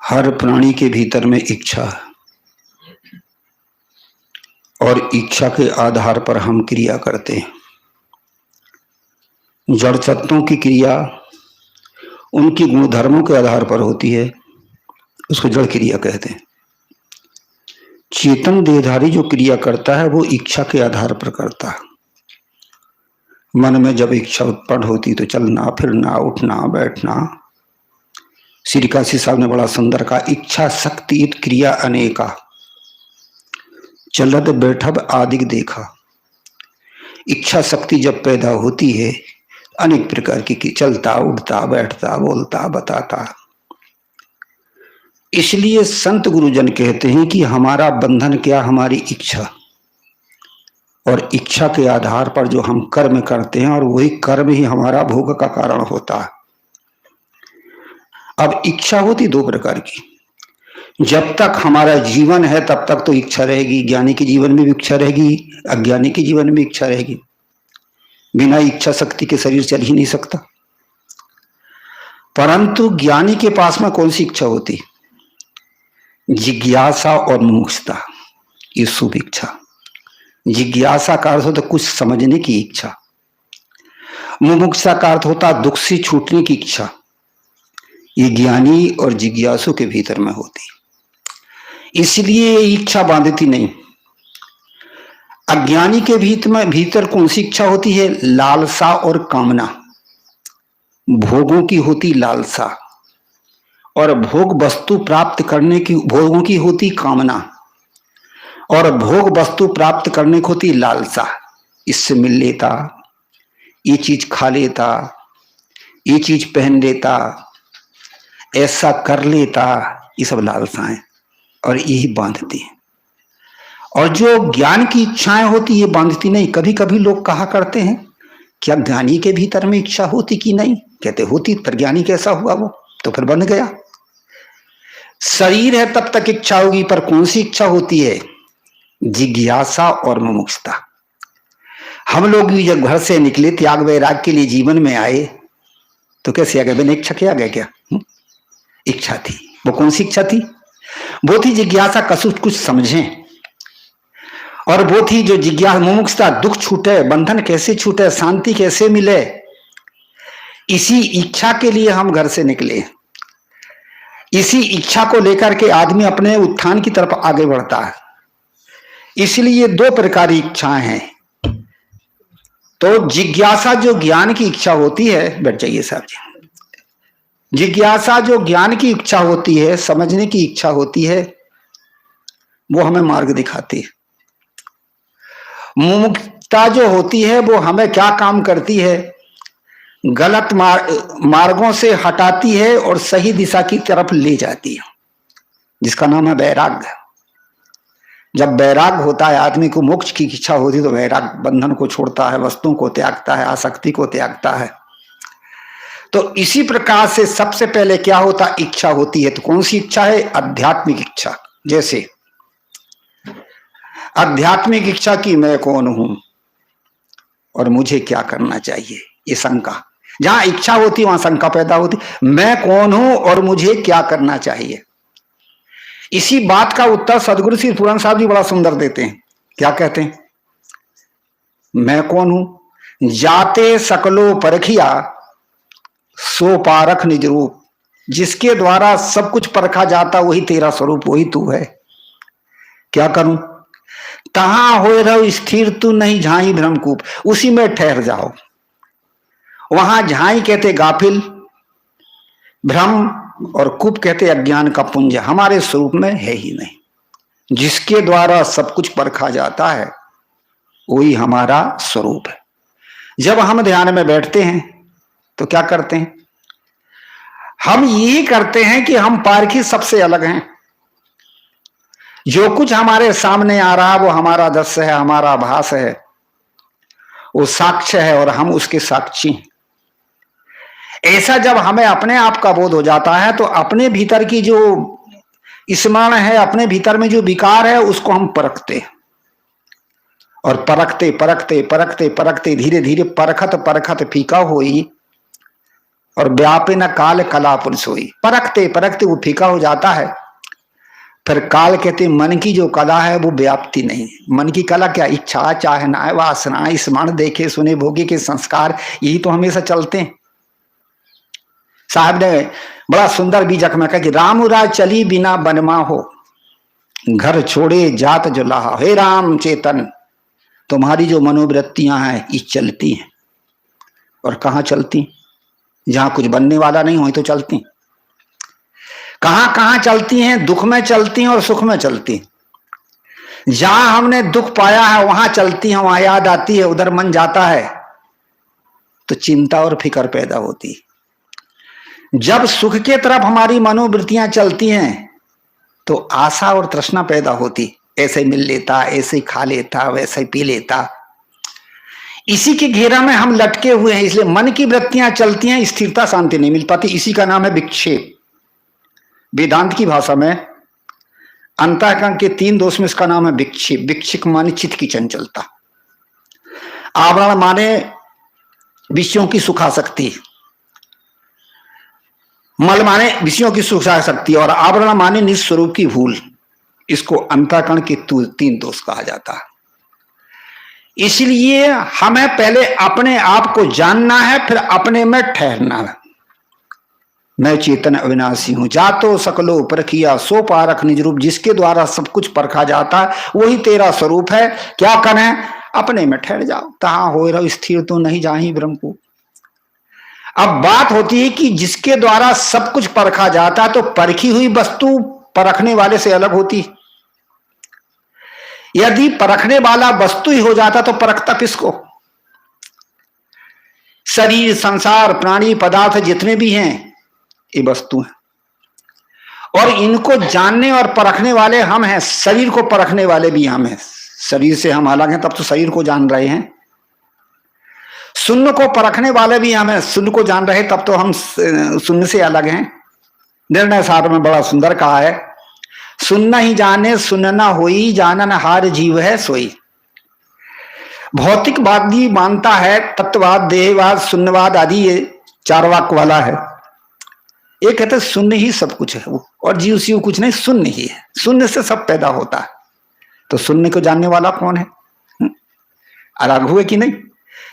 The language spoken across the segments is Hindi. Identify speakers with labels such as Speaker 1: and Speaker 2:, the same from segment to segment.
Speaker 1: हर प्राणी के भीतर में इच्छा है और इच्छा के आधार पर हम क्रिया करते हैं। जड़ तत्वों की क्रिया उनकी गुणधर्मों के आधार पर होती है, उसको जड़ क्रिया कहते हैं। चेतन देहधारी जो क्रिया करता है वो इच्छा के आधार पर करता है। मन में जब इच्छा उत्पन्न होती तो चलना फिरना उठना बैठना। श्री काशी साहब ने बड़ा सुंदर कहा, इच्छा शक्ति क्रिया अनेका, चलत बैठब आदिक देखा। इच्छा शक्ति जब पैदा होती है अनेक प्रकार की, चलता उठता बैठता बोलता बताता। इसलिए संत गुरुजन कहते हैं कि हमारा बंधन क्या, हमारी इच्छा, और इच्छा के आधार पर जो हम कर्म करते हैं और वही कर्म ही हमारा भोग का कारण होता है। अब इच्छा होती दो प्रकार की। जब तक हमारा जीवन है तब तक तो इच्छा रहेगी। ज्ञानी के जीवन में भी इच्छा रहेगी, अज्ञानी के जीवन में इच्छा रहेगी। बिना इच्छा शक्ति के शरीर चल ही नहीं सकता। परंतु ज्ञानी के पास में कौन सी इच्छा होती? जिज्ञासा और मुमुक्षुता, ये शुभ इच्छा। जिज्ञासा का अर्थ होता कुछ समझने की इच्छा, मुमुक्षुता का अर्थ होता दुख से छूटने की इच्छा। ये ज्ञानी और जिज्ञासु के भीतर में होती, इसलिए इच्छा बांधती नहीं। अज्ञानी के भीतर कौन सी इच्छा होती है? लालसा और कामना। भोगों की होती लालसा और भोग वस्तु प्राप्त करने की, भोगों की होती कामना और भोग वस्तु प्राप्त करने की होती लालसा। इससे मिल लेता, ये चीज खा लेता, ये चीज पहन लेता, ऐसा कर लेता, ये सब लालसाएं और यही बांधती है। और जो ज्ञान की इच्छाएं होती ये बांधती नहीं। कभी कभी लोग कहा करते हैं, क्या ज्ञानी के भीतर में इच्छा होती कि नहीं? कहते होती, पर ज्ञानी कैसा हुआ वो? तो फिर बंध गया। शरीर है तब तक इच्छा होगी, पर कौन सी इच्छा होती है? जिज्ञासा और मुमुक्षुता। हम लोग भी जब घर से निकले, त्याग वैराग के लिए जीवन में आए, तो कैसे आ गए? बिना इच्छा के आ गए क्या? इच्छा थी। वो कौन सी इच्छा थी? वो थी जिज्ञासा, कुछ समझें। और वो थी जो जिज्ञासा, मुमुक्षुता, दुख छूटे, बंधन कैसे छूटे, शांति कैसे मिले। इसी इच्छा के लिए हम घर से निकले। इसी इच्छा को लेकर के आदमी अपने उत्थान की तरफ आगे बढ़ता है। इसलिए दो प्रकार की इच्छाएं हैं। तो जिज्ञासा जो ज्ञान की इच्छा होती है, बैठ जाइए साहब जी। जिज्ञासा जो ज्ञान की इच्छा होती है, समझने की इच्छा होती है, वो हमें मार्ग दिखाती है। मुमुक्षुता जो होती है वो हमें क्या काम करती है? गलत मार्गों से हटाती है और सही दिशा की तरफ ले जाती है, जिसका नाम है वैराग्य। जब वैराग्य होता है, आदमी को मोक्ष की इच्छा होती है, तो वैराग्य बंधन को छोड़ता है, वस्तुओं को त्यागता है, आसक्ति को त्यागता है। तो इसी प्रकार से सबसे पहले क्या होता? इच्छा होती है। तो कौन सी इच्छा है? आध्यात्मिक इच्छा। जैसे आध्यात्मिक इच्छा की मैं कौन हूं और मुझे क्या करना चाहिए, ये शंका। जहां इच्छा होती वहां शंका पैदा होती, मैं कौन हूं और मुझे क्या करना चाहिए। इसी बात का उत्तर सदगुरु श्री पूरन साहब जी बड़ा सुंदर देते हैं। क्या कहते हैं? मैं कौन हूं? जाते सकलो परखिया सो पारख निज रूप। जिसके द्वारा सब कुछ परखा जाता वही तेरा स्वरूप, वही तू है। क्या करूं? तहां हो रहो स्थिर तू नहीं झाई भ्रमकूप, उसी में ठहर जाओ। वहां झाई कहते गाफिल, भ्रम और कूप कहते अज्ञान का पुंज हमारे स्वरूप में है ही नहीं। जिसके द्वारा सब कुछ परखा जाता है वही हमारा स्वरूप है। जब हम ध्यान में बैठते हैं तो क्या करते हैं? हम यही करते हैं कि हम पारखी सबसे अलग हैं। जो कुछ हमारे सामने आ रहा वो हमारा दृश्य है, हमारा आभास है, वो साक्ष्य है और हम उसके साक्षी हैं। ऐसा जब हमें अपने आप का बोध हो जाता है तो अपने भीतर की जो स्मरण है, अपने भीतर में जो विकार है, उसको हम परखते हैं। और परखते परखते परखते परखते धीरे धीरे परखत परखत फीका होई और व्यापे न काल कला पुरुष हुई। परखते परखते वो फीका हो जाता है। फिर काल कहते मन की जो कला है वो व्याप्ति नहीं। मन की कला क्या? इच्छा, चाहना, वासना, स्मरण, देखे सुने भोगे के संस्कार, यही तो हमेशा चलते हैं। साहब ने बड़ा सुंदर बीजक में कहा कि राम राज चली बिना बनमा हो, घर छोड़े जात जुलाहा। हे राम चेतन, तुम्हारी जो मनोवृत्तियां हैं ये चलती हैं। और कहाँ चलती? जहां कुछ बनने वाला नहीं हो तो चलती। कहां कहां चलती हैं? दुख में चलती हैं और सुख में चलती हैं। जहां हमने दुख पाया है वहां चलती हैं, वहां याद आती है, उधर मन जाता है तो चिंता और फिक्र पैदा होती है। जब सुख के तरफ हमारी मनोवृत्तियां चलती हैं तो आशा और तृष्णा पैदा होती, ऐसे मिल लेता, ऐसे खा लेता, वैसे पी लेता। इसी के घेरा में हम लटके हुए हैं, इसलिए मन की वृत्तियां चलती हैं, स्थिरता शांति नहीं मिल पाती। इसी का नाम है विक्षेप। वेदांत की भाषा में अंतःकरण के 3 दोष में इसका नाम है विक्षेप। विक्षेप माने चित्त की चंचलता, आवरण माने विषयों की सुखासक्ति, मल माने विषयों की सुखासक्ति, और आवरण माने निज स्वरूप की भूल। इसको अंतःकरण के 3 दोष कहा जाता है। इसलिए हमें पहले अपने आप को जानना है, फिर अपने में ठहरना है। मैं चेतन अविनाशी हूं, जातो सकलो परखिया सो पारख निज रूप। जिसके द्वारा सब कुछ परखा जाता है वही तेरा स्वरूप है। क्या करें? अपने में ठहर जाओ। तहां हो रहो स्थिर तो नहीं जाही ब्रह्म को। अब बात होती है कि जिसके द्वारा सब कुछ परखा जाता है तो परखी हुई वस्तु परखने वाले से अलग होती। यदि परखने वाला वस्तु ही हो जाता तो परखता किसको? शरीर, संसार, प्राणी, पदार्थ जितने भी हैं ये वस्तु हैं और इनको जानने और परखने वाले हम हैं। शरीर को परखने वाले भी हम हैं। शरीर से हम अलग हैं तब तो शरीर को जान रहे हैं। शून्य को परखने वाले भी हम हैं। शून्य को जान रहे तब तो हम शून्य से अलग हैं। निर्णय सार में बड़ा सुंदर कहा है, सुनना ही जाने सुन न होई, जानन हार जीव है सोई। भौतिकवादी मानता है तत्ववाद, देहवाद, शून्यवाद आदि, ये 4 वाक्य वाला है। ये कहते शून्य ही सब कुछ है वो, और जीव शिव कुछ नहीं, शून्य ही है। शून्य से सब पैदा होता है। तो शून्य को जानने वाला कौन है? अलग हुए कि नहीं?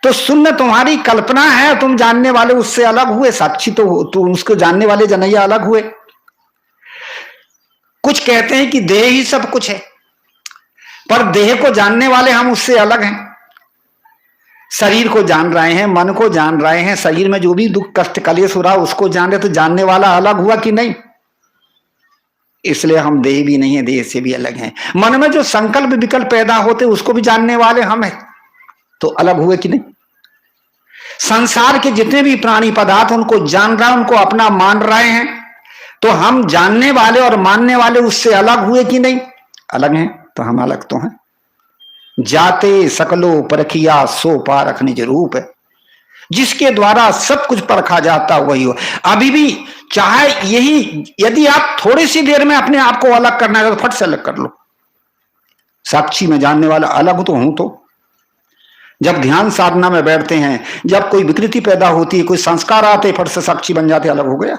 Speaker 1: तो शून्य तुम्हारी कल्पना है, तुम जानने वाले उससे अलग हुए। साक्षी तो हो, तुम उसको जानने वाले जनैया अलग हुए। कुछ कहते हैं कि देह ही सब कुछ है, पर देह को जानने वाले हम उससे अलग हैं। शरीर को जान रहे हैं, मन को जान रहे हैं, शरीर में जो भी दुख कष्ट कलेश हो रहा है उसको जान रहे, तो जानने वाला अलग हुआ कि नहीं? इसलिए हम देह भी नहीं है, देह से भी अलग हैं। मन में जो संकल्प विकल्प पैदा होते उसको भी जानने वाले हम हैं, तो अलग हुए कि नहीं? संसार के जितने भी प्राणी पदार्थ उनको जान रहा है, उनको अपना मान रहे हैं, तो हम जानने वाले और मानने वाले उससे अलग हुए कि नहीं? अलग हैं। तो हम अलग तो हैं। जाते सकलो परखिया सो पारख निज रूप है। जिसके द्वारा सब कुछ परखा जाता वही हो। अभी भी चाहे यही, यदि आप थोड़ी सी देर में अपने आप को अलग करना है तो फट से अलग कर लो। साक्षी में जानने वाला अलग तो हूं। तो जब ध्यान साधना में बैठते हैं, जब कोई विकृति पैदा होती है, कोई संस्कार आते, फट से साक्षी बन जाते, अलग हो गया।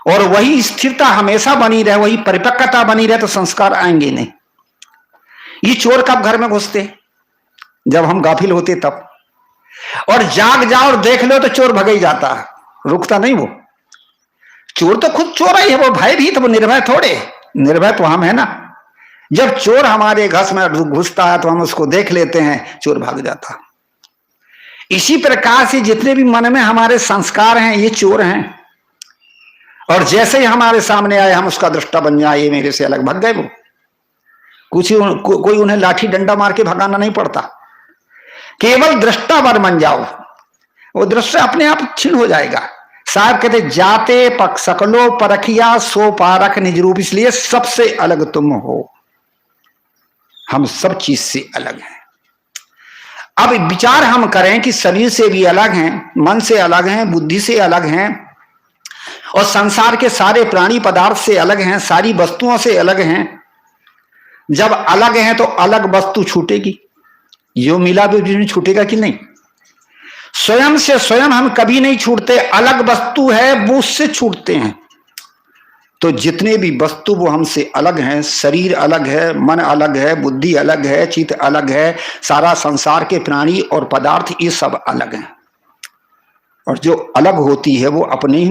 Speaker 1: और वही स्थिरता हमेशा बनी रहे, वही परिपक्वता बनी रहे तो संस्कार आएंगे नहीं। ये चोर कब घर में घुसते? जब हम गाफिल होते तब। और जाग जाओ और देख लो तो चोर भग ही जाता, रुकता नहीं वो। चोर तो खुद चोर ही है, वो भयभीत, वो निर्भय थोड़े। निर्भय तो हम है ना। जब चोर हमारे घर में घुसता है तो हम उसको देख लेते हैं, चोर भाग जाता। इसी प्रकार से जितने भी मन में हमारे संस्कार हैं ये चोर हैं, और जैसे ही हमारे सामने आए हम उसका दृष्टा बन जाए, ये मेरे से अलग, भाग गए वो। कोई उन्हें लाठी डंडा मार के भगाना नहीं पड़ता, केवल दृष्टा बन जाओ, वो दृश्य अपने आप छीन हो जाएगा। साहब कहते जाते पक सकलो परखिया सो पारख निज रूप। इसलिए सबसे अलग तुम हो, हम सब चीज से अलग हैं। अब विचार हम करें कि शरीर से भी अलग हैं, मन से अलग हैं, बुद्धि से अलग हैं, और संसार के सारे प्राणी पदार्थ से अलग हैं, सारी वस्तुओं से अलग हैं। जब अलग हैं तो अलग वस्तु छूटेगी, यो मिला भी छूटेगा कि नहीं? स्वयं से स्वयं हम कभी नहीं छूटते, अलग वस्तु है वो उससे छूटते हैं। तो जितने भी वस्तु वो हमसे अलग हैं, शरीर अलग है, मन अलग है, बुद्धि अलग है, चित्त अलग है, सारा संसार के प्राणी और पदार्थ ये सब अलग हैं। और जो अलग होती है वो अपने ही